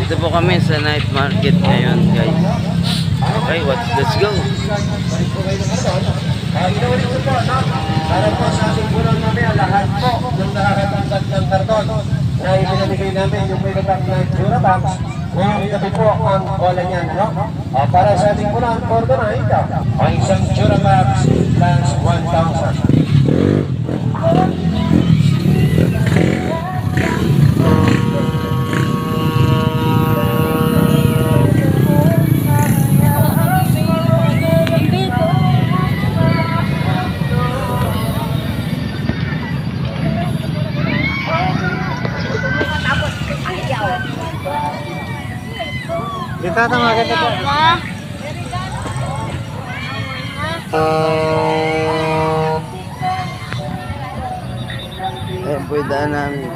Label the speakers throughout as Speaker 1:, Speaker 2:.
Speaker 1: Dito po kami sa night market ngayon, guys. Okay, let's go.
Speaker 2: Para po sa ating pulang namin, lahat po yung nakakatanggap ng karton na ibinamigay namin yung may labak na Durabox, ngayong gabi po ang kola niyan, no? Para sa ating pulang for tonight, ang isang Durabox plus 1,000.
Speaker 3: Dito na maganda to.
Speaker 1: Ayan po yung daan namin.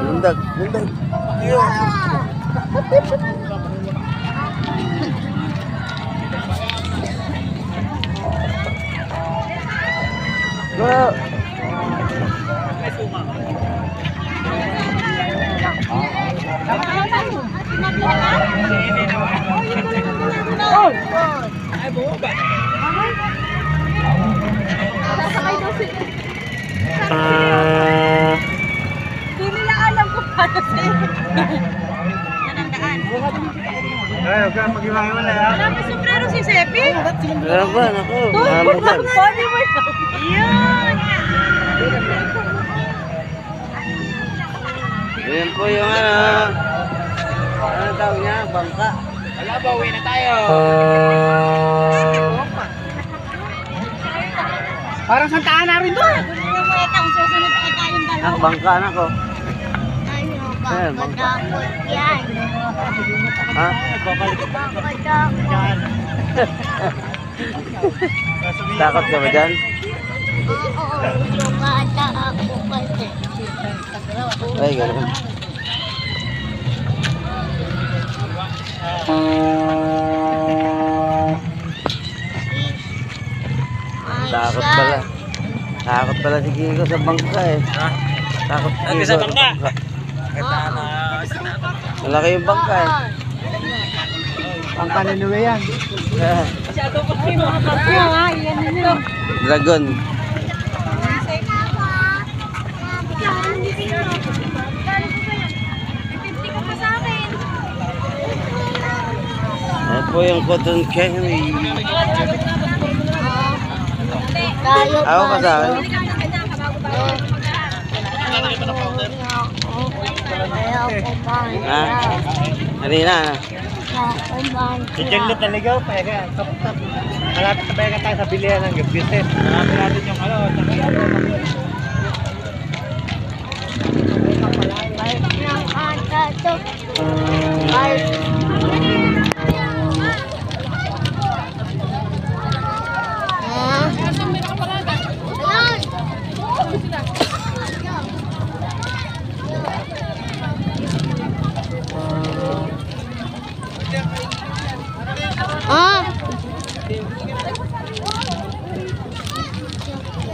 Speaker 1: Lundag. Go!
Speaker 3: Ay, bumaba.
Speaker 4: Sasakay daw sila. Hindi nila alam kung paano sila. Nanandaan.
Speaker 3: Ay, huwag kang mag-iwangan na.
Speaker 4: Wala pa sombrero si Sepi.
Speaker 1: Meron ba? Naku,
Speaker 4: Doon,
Speaker 1: mamadal.
Speaker 4: paano mo yun? Yun!
Speaker 1: Ayan po yung ano tawag niya? Bangka.
Speaker 3: Wala ba, uwi na tayo. Parang Santa Ana rin doon.
Speaker 4: Ang susunod ay tayong dalawa.
Speaker 1: Bangka na ko.
Speaker 4: Ano ba? Madamot yan.
Speaker 1: Ha?
Speaker 4: Madamot.
Speaker 1: Takot ka ba dyan?
Speaker 4: Oo, lumata ako kasi.
Speaker 1: Ay, gano'n. Takot pala. Takot pala si Kiko sa bangka eh. Takot si Kiko
Speaker 3: sa bangka?
Speaker 1: Malaki yung bangka eh.
Speaker 3: Ang kaniluwi yan.
Speaker 1: Dragon. Ayan po yung cotton candy. Ako ka sa akin. Ha? Kanina na.
Speaker 3: Si Jenglet naligaw pa. Malapit na ba tayo sa bilihan ng business. Malapit natin yung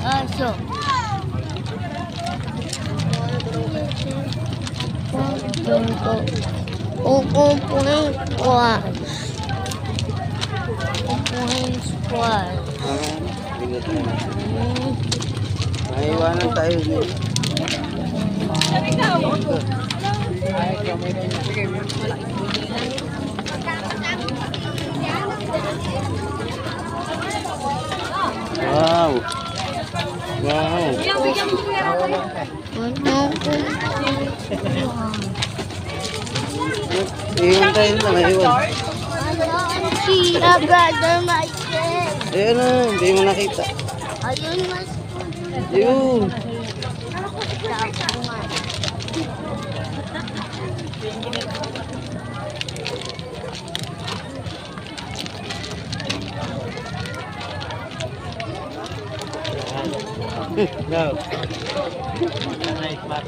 Speaker 4: Aso. Upupuin squad. Upupuin squad.
Speaker 1: Maiwanan tayo dito. Wow. Wow. Iwan tayo na, maiwan.
Speaker 4: Si brother Michael.
Speaker 1: Ayun na, hindi mo nakita.
Speaker 4: Ayun mas.
Speaker 1: Ayun.
Speaker 3: No. Nice spot.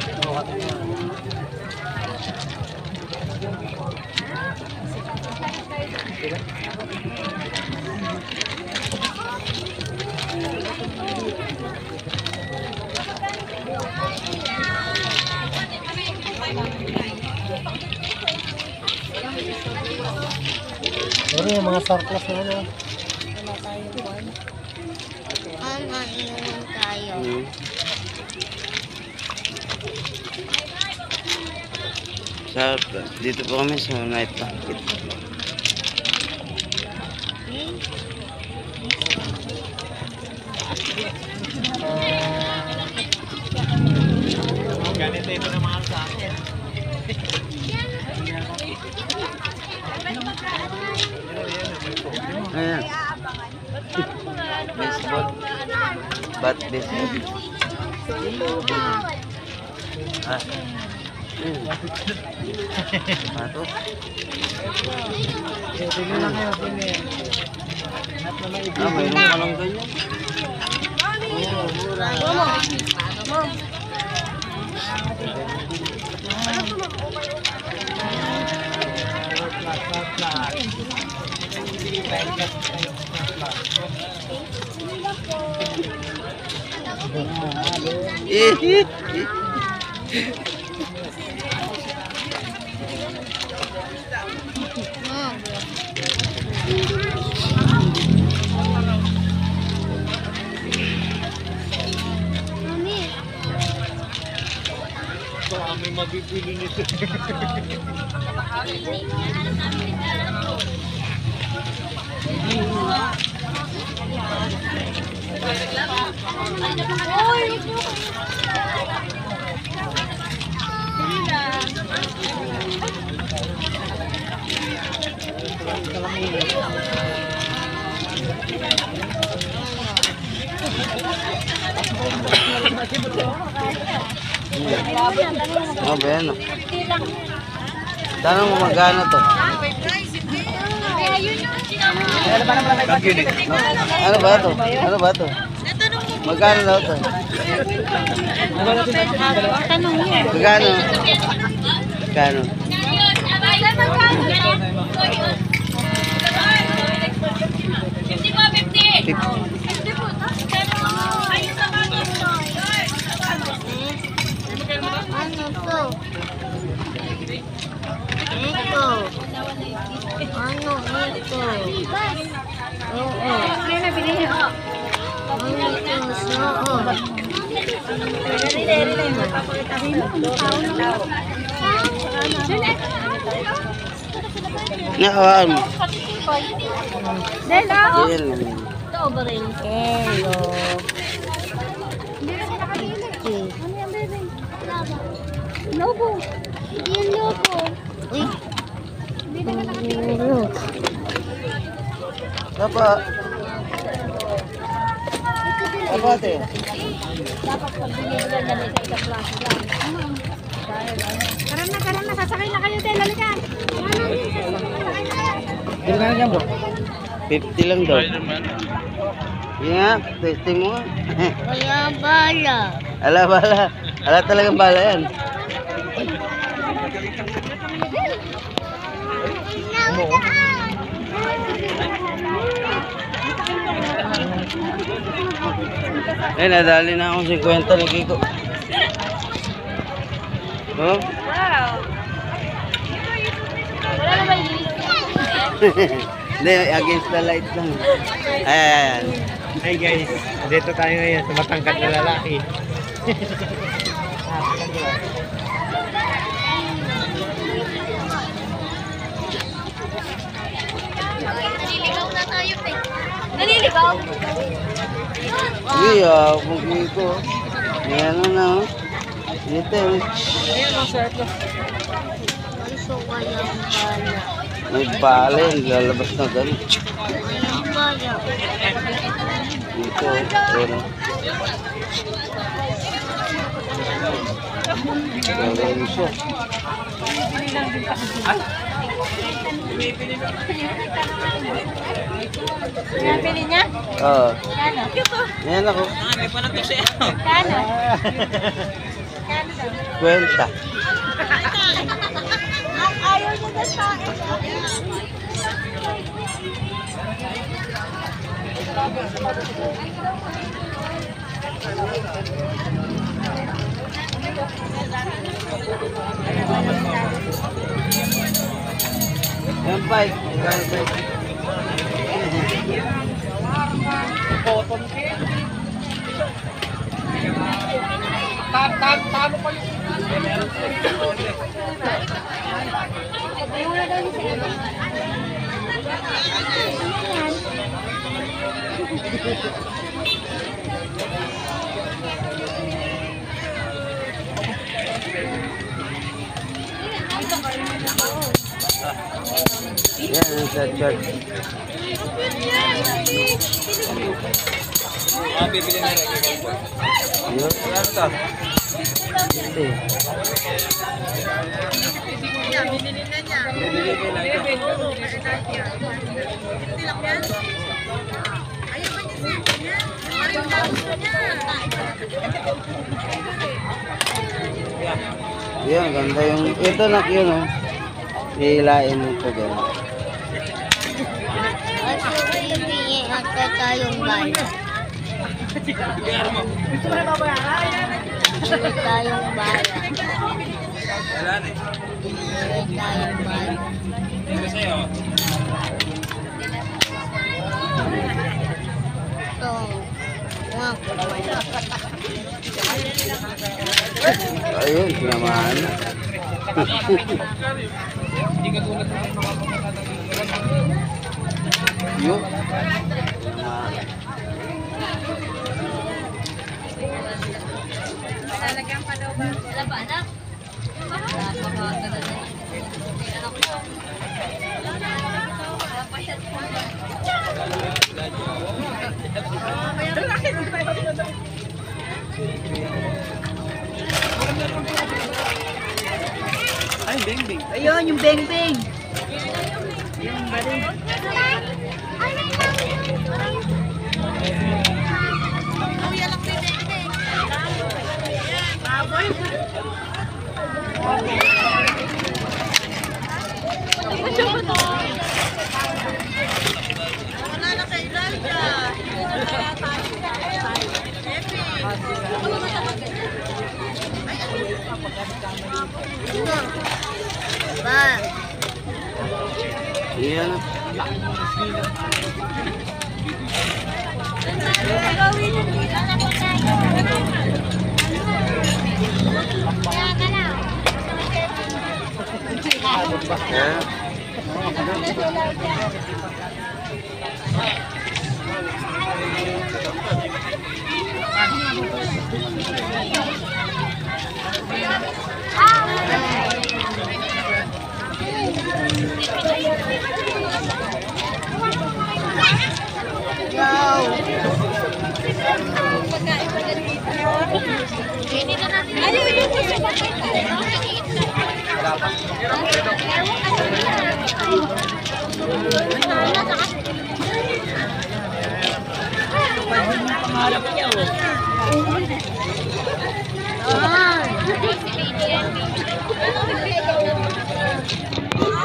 Speaker 3: Sorry, yung mga surplus na ano.
Speaker 5: Iwan tayo.
Speaker 1: Dito po kami sa night market.
Speaker 3: Ganito ito na mahal sa akin.
Speaker 1: Ayan. Baseball. Bat baseball. Ah. Pato.
Speaker 3: Tingnan lang kayo, tingnan.
Speaker 1: Mayroon ka lang ganyan.
Speaker 3: Kami mabibili nito.
Speaker 1: Ano ba yan? Tanong mo magkano to? Ano ba to? Ano ba to? Magkano daw to? Magkano? Magkano?
Speaker 5: Ano to? Ito. Ano ito? Oo.
Speaker 1: Nakawaan mo.
Speaker 5: Dela.
Speaker 1: Ayan.
Speaker 5: Ito ba rin? Hello. Lobo. Hindi yung lobo. Uy. Lobo.
Speaker 1: Apa? Apa ate?
Speaker 5: Dapat pag binibigyan na sa isang klase lang. Karan na, sasakay na kayo, Del, halika.
Speaker 1: Ilan na dyan bro? 50 lang daw. Yun nga, testing mo nga.
Speaker 5: Kaya bala.
Speaker 1: Ala bala. Ala talagang bala yan. Eh, nadali na akong 50 ni Kiko. Oh?
Speaker 4: Wow. Wala na ba yung
Speaker 1: Hindi, against the light lang. Ayan.
Speaker 3: Hey guys, dito tayo ngayon sa matangkad na lalaki.
Speaker 5: Naliligaw na tayo, eh. Naliligaw?
Speaker 1: Hindi, kung Kiko. Ayan na, oh. Dito, eh.
Speaker 5: Gusto ko yung bala.
Speaker 1: May bala yun, lalabas na ganun.
Speaker 5: Yung bala.
Speaker 1: Dito, ayan. Gagawin siya.
Speaker 4: Nabili niya?
Speaker 1: Oo.
Speaker 4: Kano?
Speaker 1: Yan ako.
Speaker 4: Kano?
Speaker 1: Kwenta.
Speaker 4: Ayaw niya na sa akin.
Speaker 1: Yan bike. Yan bike. Yan sa church.
Speaker 3: Bibili na rin.
Speaker 1: Yun.
Speaker 3: Ano to?
Speaker 1: Ito. Yan, ganda yung... Ito na yun, oh. Hihilain mo ito, gano'n.
Speaker 5: Tayong bayan. Tayong bayan.
Speaker 3: Wala na eh.
Speaker 5: Tayong bayan.
Speaker 3: Ito sa'yo.
Speaker 5: Ito.
Speaker 1: Ayun, tinamaan na. Yun.
Speaker 4: Lalagyan pa daw ba?
Speaker 5: Wala ba, anak?
Speaker 3: Ay, beng-beng.
Speaker 4: Ayun, yung beng-beng.
Speaker 5: Ba?
Speaker 1: Yan. Yan.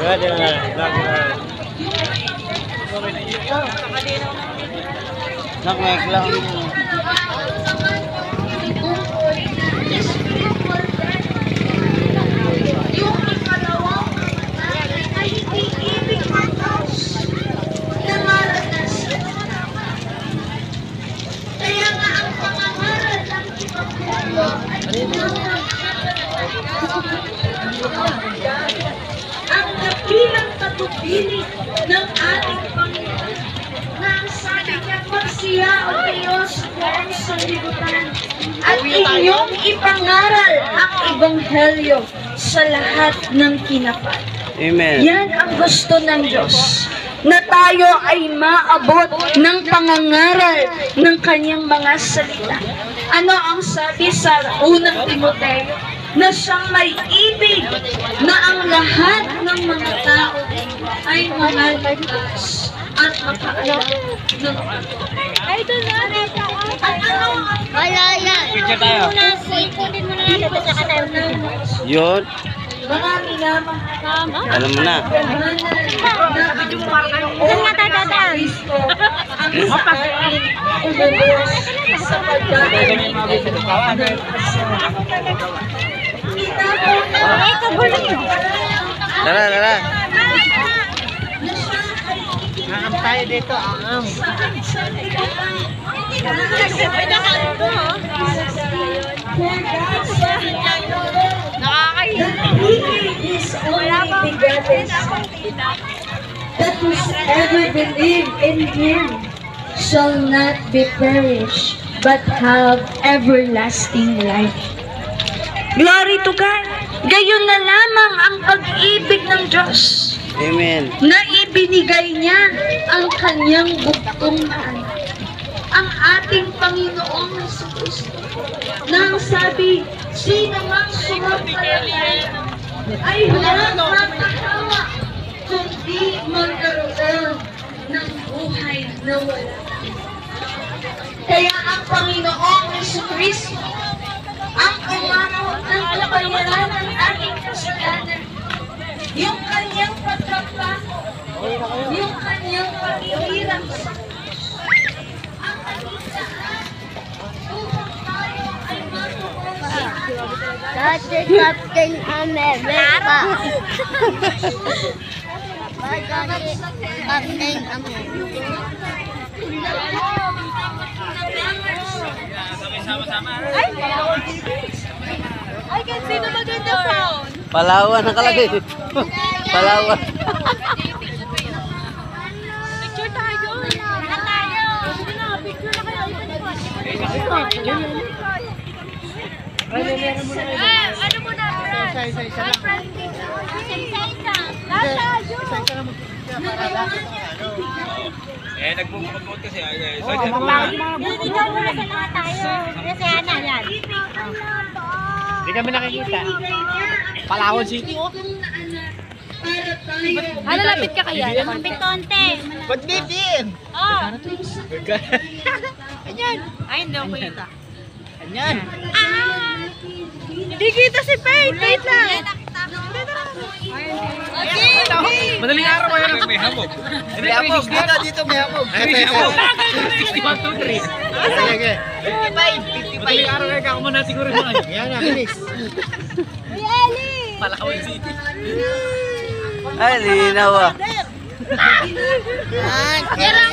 Speaker 3: Pwede na.
Speaker 1: Nakmek lang.
Speaker 6: Yung ikalawang ay iibig ng Diyos na maranasan. Kaya nga ang pangangaral ng Ebanghelyo ay ang dakilang patubilig ng ating Panginoon na ang sabi niya, magsiya o Diyos buong sanlibutan at inyong ipangaral ang Ebanghelyo sa lahat ng kinapat.
Speaker 1: Amen.
Speaker 6: Yan ang gusto ng Diyos, na tayo ay maabot ng pangangaral ng kanyang mga salita. Ano ang sabi sa unang Timoteo? na siyang may ibig na ang lahat ng mga tao ay mamaligtas at makaalam ng
Speaker 5: Ay, doon na.
Speaker 6: at ano ang
Speaker 5: Wala yan.
Speaker 3: Picture tayo.
Speaker 5: Ikutin mo na yan. Tapos saka tayo.
Speaker 1: Yun.
Speaker 6: marami namang
Speaker 1: Alam mo na.
Speaker 5: Doon nga tayo dadaan.
Speaker 6: ang saaling umubos sa pagdaan.
Speaker 5: Ay, kagulo mo.
Speaker 1: Tara, tara.
Speaker 3: Aam tayo dito, aam.
Speaker 6: That whosoever believe in Him shall not be perished, but have everlasting life. Glory to God! Gayon na lamang ang pag-ibig ng Diyos
Speaker 1: Amen.
Speaker 6: na ibinigay niya ang kanyang bugtong na anak, ang ating Panginoong Jesucristo. Nang sabi, sino mang sumampalataya ay walang mapatawa, kundi magkaroon ng buhay na wala. Kaya ang Panginoong Jesucristo ang umako ng kapayaran ng ating kasalanan. Yung kanyang pagtrabaho, yung kanyang paghihirap sa ang ating lahat upang tayo ay matukosin.
Speaker 5: Dati Captain America. Dati Captain America.
Speaker 4: Ay, sino maganda phone?
Speaker 1: Palawan nakalagay. Palawan.
Speaker 4: Picture tayo. Wala tayo. Sige na, picture na kayo. Ano mo na?
Speaker 3: Isa-isa lang. Nagmumukod kasi.
Speaker 5: Ikaw muna sa mga tayo. Kasi Ana yan.
Speaker 3: Hindi kami nakikita. Palawan City.
Speaker 4: Ano, lapit ka kaya?
Speaker 5: Pitonte.
Speaker 3: Ba't din?
Speaker 4: Oh. Ayan. Ay, hindi ako kita.
Speaker 3: Ayan.
Speaker 4: Hindi kita si Faith. Wait lang.
Speaker 3: Madaling araw mo yan. May hamog. May hamog. Dito may hamog. May hamog. 61, 2, 3. Sige. 55. Madaling araw kayo ako muna siguro mo. Yan na, bilis. Palakawan City.
Speaker 1: Ay, linaw ah.
Speaker 5: Yan.